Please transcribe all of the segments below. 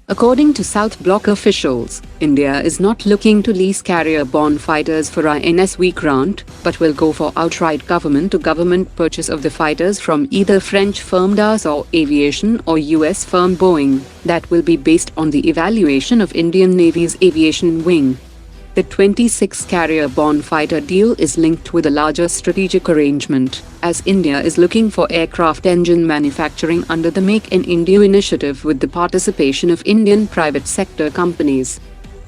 According to South Bloc officials, India is not looking to lease carrier-borne fighters for INSV grant, but will go for outright government-to-government purchase of the fighters from either French firm Dassault Aviation or US firm Boeing, that will be based on the evaluation of Indian Navy's aviation wing. The 26 carrier-borne fighter deal is linked with a larger strategic arrangement, as India is looking for aircraft engine manufacturing under the Make in India initiative with the participation of Indian private sector companies.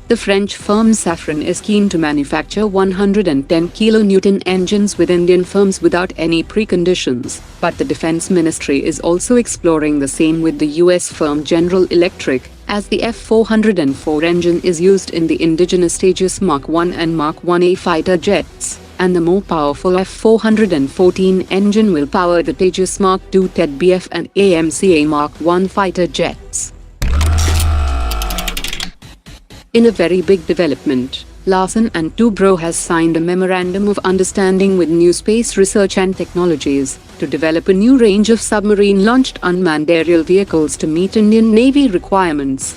The French firm Safran is keen to manufacture 110 kN engines with Indian firms without any preconditions, but the Defense Ministry is also exploring the same with the US firm General Electric, as the F-404 engine is used in the indigenous Tejas Mark I and Mark 1A fighter jets, and the more powerful F-414 engine will power the Tejas Mark II TED-BF and AMCA Mark I fighter jets. In a very big development, Larsen & Toubro has signed a memorandum of understanding with Newspace Research and Technologies to develop a new range of submarine-launched unmanned aerial vehicles to meet Indian Navy requirements.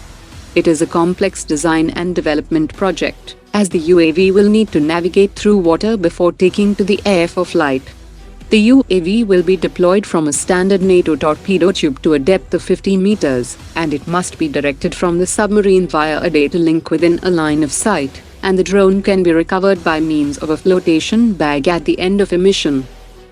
It is a complex design and development project, as the UAV will need to navigate through water before taking to the air for flight. The UAV will be deployed from a standard NATO torpedo tube to a depth of 50 meters, and it must be directed from the submarine via a data link within a line of sight, and the drone can be recovered by means of a flotation bag at the end of a mission.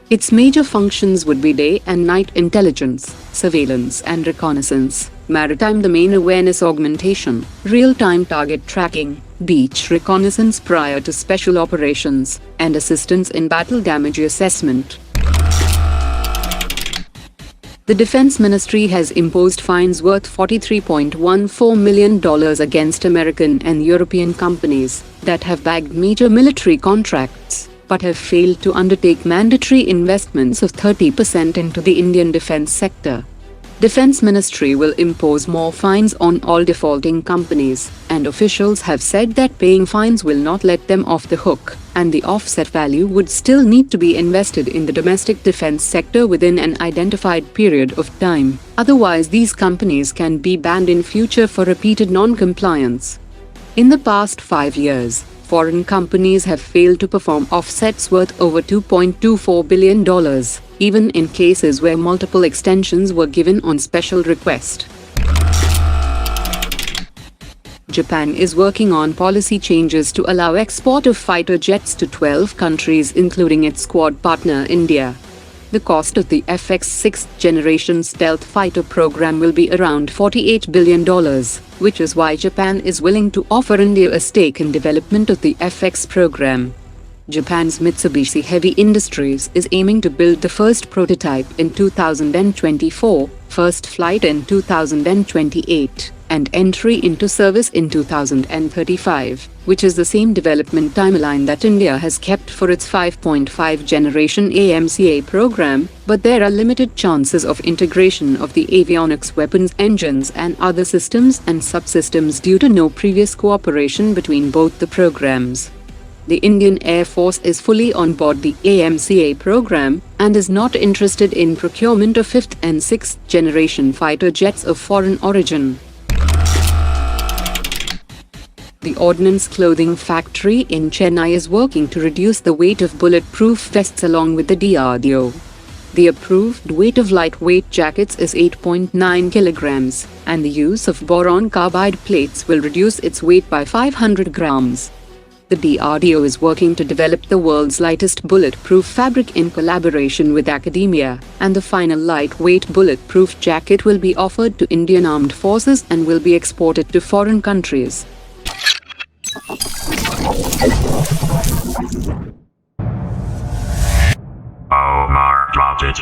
Its major functions would be day and night intelligence, surveillance and reconnaissance, maritime domain awareness augmentation, real-time target tracking, beach reconnaissance prior to special operations, and assistance in battle damage assessment. The Defense Ministry has imposed fines worth $43.14 million against American and European companies that have bagged major military contracts, but have failed to undertake mandatory investments of 30% into the Indian defense sector. Defense Ministry will impose more fines on all defaulting companies, and officials have said that paying fines will not let them off the hook, and the offset value would still need to be invested in the domestic defense sector within an identified period of time. Otherwise, these companies can be banned in future for repeated non-compliance. In the past 5 years, foreign companies have failed to perform offsets worth over $2.24 billion, even in cases where multiple extensions were given on special request. Japan is working on policy changes to allow export of fighter jets to 12 countries including its Quad partner India. The cost of the FX 6th generation stealth fighter program will be around $48 billion, which is why Japan is willing to offer India a stake in development of the FX program. Japan's Mitsubishi Heavy Industries is aiming to build the first prototype in 2024, first flight in 2028, and entry into service in 2035, which is the same development timeline that India has kept for its 5.5 generation AMCA program, but there are limited chances of integration of the avionics weapons engines and other systems and subsystems due to no previous cooperation between both the programs. The Indian Air Force is fully on board the AMCA program and is not interested in procurement of 5th and 6th generation fighter jets of foreign origin. The Ordnance clothing factory in Chennai is working to reduce the weight of bulletproof vests along with the DRDO. The approved weight of lightweight jackets is 8.9 kilograms, and the use of boron carbide plates will reduce its weight by 500 grams. The DRDO is working to develop the world's lightest bulletproof fabric in collaboration with academia, and the final lightweight bulletproof jacket will be offered to Indian Armed Forces and will be exported to foreign countries. Omar dropped it.